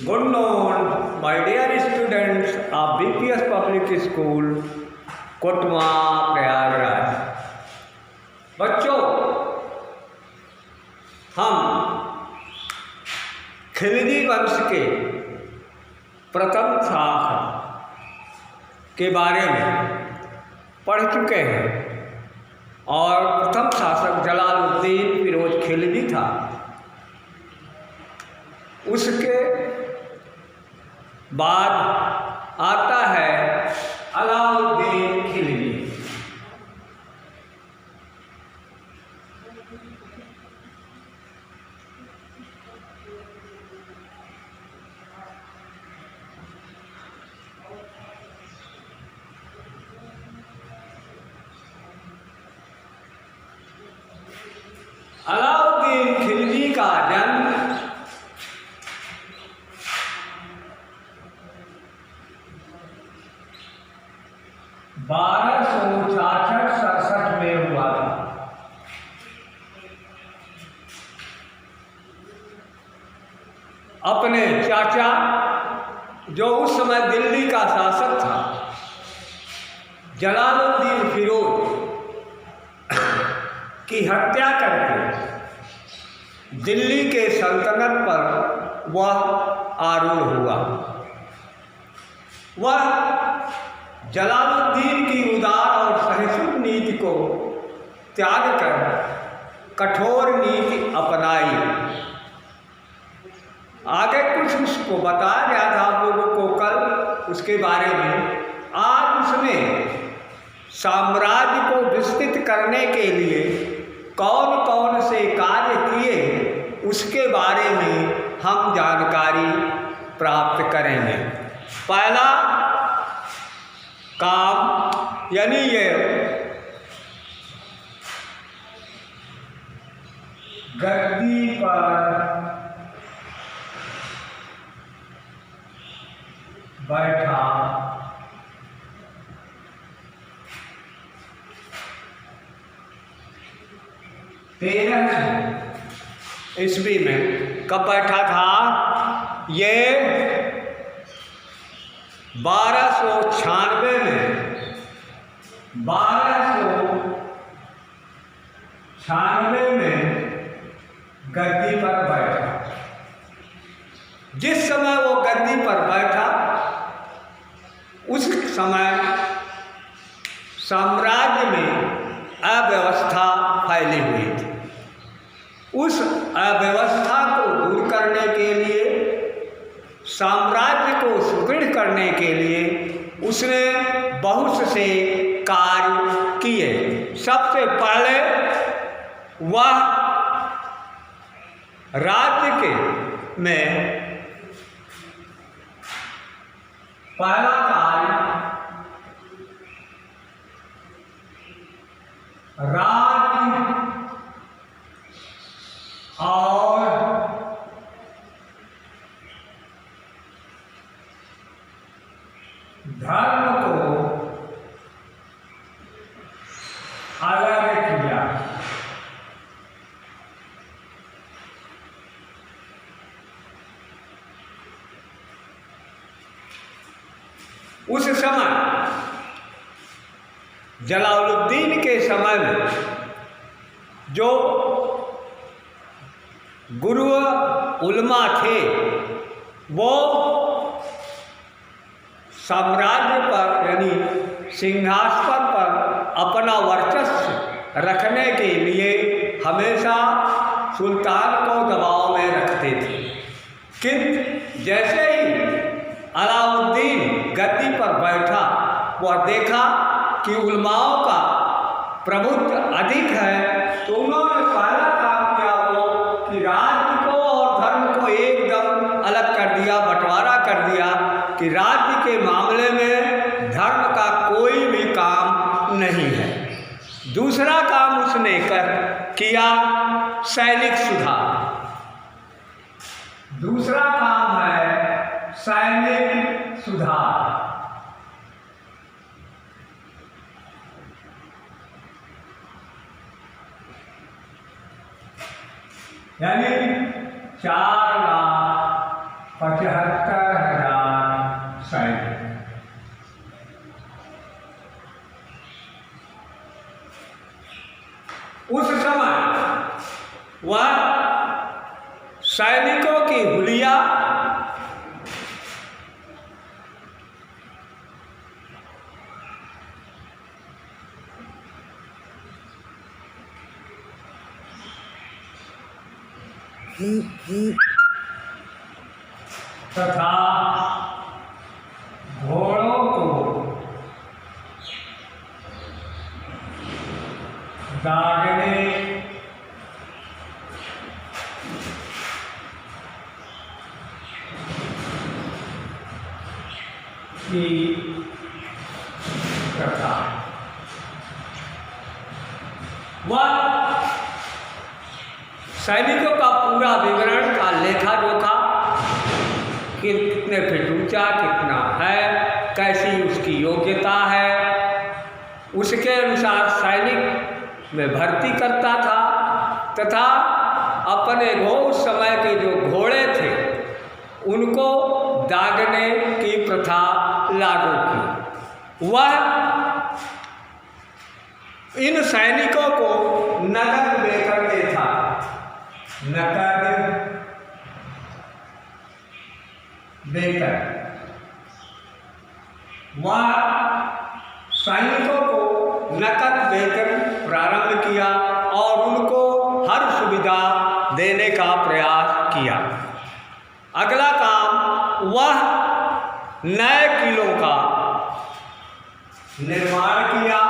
Good noon, my dear students of BPS Public School, Kotwa Prayagraj. बच्चों, हम खिलजी वंश के प्रथम शासक के बारे में पढ़ चुके हैं और प्रथम शासक जलालुद्दीन फिरोज खिलजी था। उसके बाद आता है अलाउद्दीन खिलजी। अलाउद्दीन खिलजी का जन्म 1266-67 में हुआ था। अपने चाचा, जो उस समय दिल्ली का शासक था, जलालुद्दीन फिरोज की हत्या करके दिल्ली के सल्तनत पर वह आरूढ़ हुआ। वह जलालुद्दीन की उदार और सहिष्णु नीति को त्याग कर कठोर नीति अपनाई। आगे कुछ उसको बताया गया था आप लोगों को कल उसके बारे में। आज उसने साम्राज्य को विस्तृत करने के लिए कौन कौन से कार्य किए उसके बारे में हम जानकारी प्राप्त करेंगे। पहला काम यानी ये गद्दी पर बैठा ईस्वी में कब बैठा था? ये 1296 में 1296 में गद्दी पर बैठा। जिस समय वो गद्दी पर बैठा उस समय साम्राज्य में अव्यवस्था फैली हुई थी। उस अव्यवस्था को दूर करने के लिए, साम्राज्य को सुदृढ़ करने के लिए उसने बहुत से कार्य किए। सबसे पहले वह राज्य के में पहला कार्य राज्य और धर्म को अलग किया। उस समय जलालुद्दीन के समय में जो गुरु उलमा थे वो साम्राज्य पर यानी सिंहासन पर अपना वर्चस्व रखने के लिए हमेशा सुल्तान को दबाव में रखते थे। किंतु जैसे ही अलाउद्दीन गद्दी पर बैठा, वह देखा कि उलमाओं का प्रभुत्व अधिक है, तो उन्होंने पहला काम किया वो कि राज्य को और धर्म को एकदम अलग कर दिया, बंटवारा कर दिया कि राज्य के मामले में धर्म का कोई भी काम नहीं है। दूसरा काम उसने किया सैनिक सुधार। दूसरा काम है सैनिक सुधार। यानी 4,75,000 की हुलिया तथा घोड़ों को दागने की प्रथा। वह सैनिकों का पूरा विवरण का लेखा जोखा कि कितने फीट ऊंचा कितना है, कैसी उसकी योग्यता है, उसके अनुसार सैनिक में भर्ती करता था तथा अपने उस समय के जो घोड़े थे उनको दागने की प्रथा लागू की। वह इन सैनिकों को नकद वेतन देता, नकद वेतन। वह सैनिकों को नकद वेतन प्रारंभ किया और उनको हर सुविधा देने का प्रयास किया। अगला काम, वह नए किलों का निर्माण किया,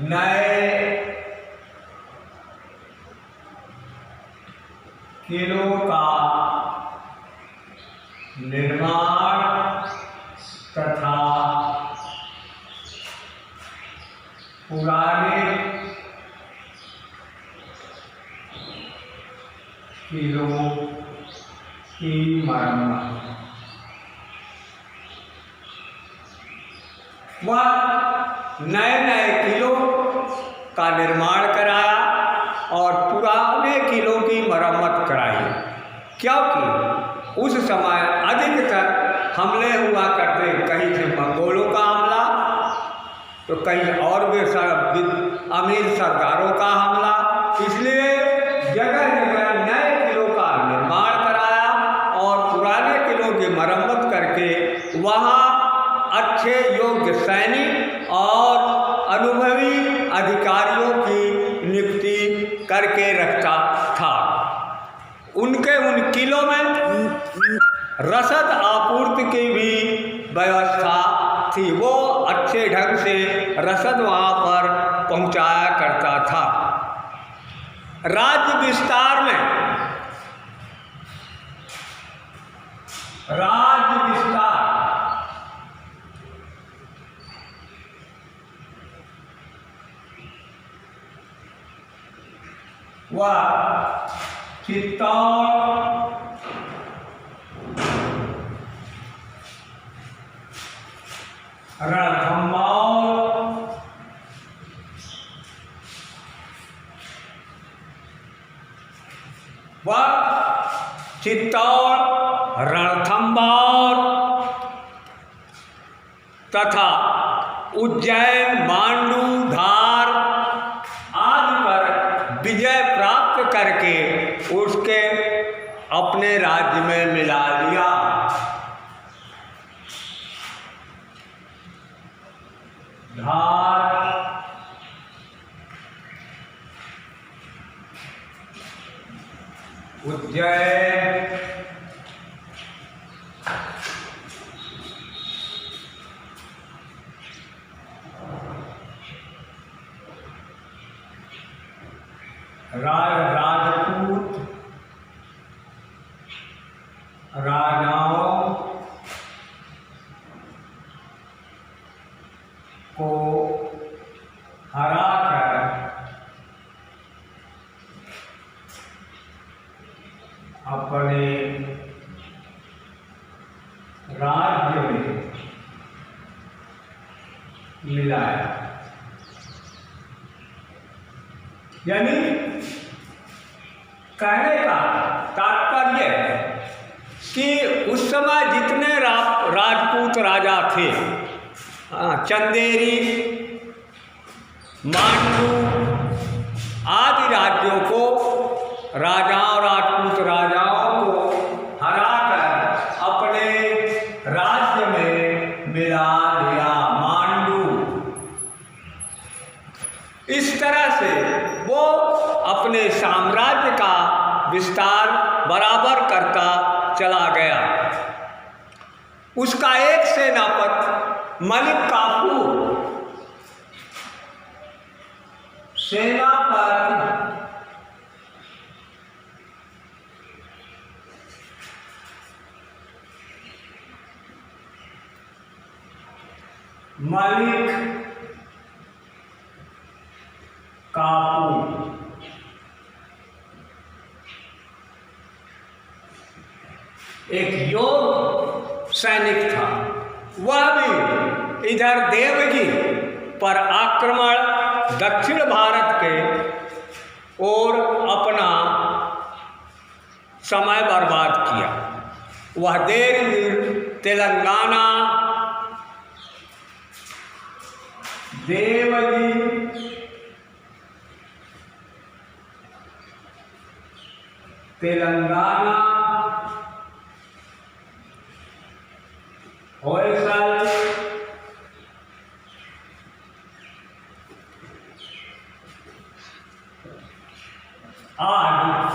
नए किलों का निर्माण तथा पुराने किलों की मरम्मत। वह नए नए किलों का निर्माण कराया और पुराने किलों की मरम्मत कराई, क्योंकि उस समय अधिकतर हमले हुआ करते, कहीं से मंगोलों का हमला तो कहीं और भी अमीर सरदारों का हमला, इसलिए जगह जगह नए किलों का निर्माण कराया और पुराने किलों की मरम्मत करके वहाँ अच्छे योग्य सैनिक और अनुभवी अधिकारियों की नियुक्ति करके रखता था। उनके उन किलों में रसद आपूर्ति की भी व्यवस्था थी, वो अच्छे ढंग से रसद वहाँ पर पहुँचाया करता था। राज्य विस्तार वह चित्तौड़, रणथंभौर, रणथंभौर तथा उज्जैन, मांडू, धार आदि पर विजय प्राप्त करके उसके अपने राज्य में मिला लिया। धार, उज्जैन, राजपूत राजाओं को हराकर अपने राज्य में मिलाया। यानी कहने का तात्पर्य कि उस समय जितने राजपूत राजा थे, चंदेरी, मांडू आदि राज्यों को राजाओं राजपूत राजाओं को हराकर अपने राज्य में मिला लिया मांडू। इस तरह से वो अपने साम्राज्य का विस्तार बराबर करता चला गया। उसका एक सेनापति मलिक काफूर सेना पर मलिक काफूर एक योग्य सैनिक था। वह भी इधर देवगिरी पर आक्रमण दक्षिण भारत के ओर अपना समय बर्बाद किया। वह देवगिरी तेलंगाना तेलंगाना होयसल आज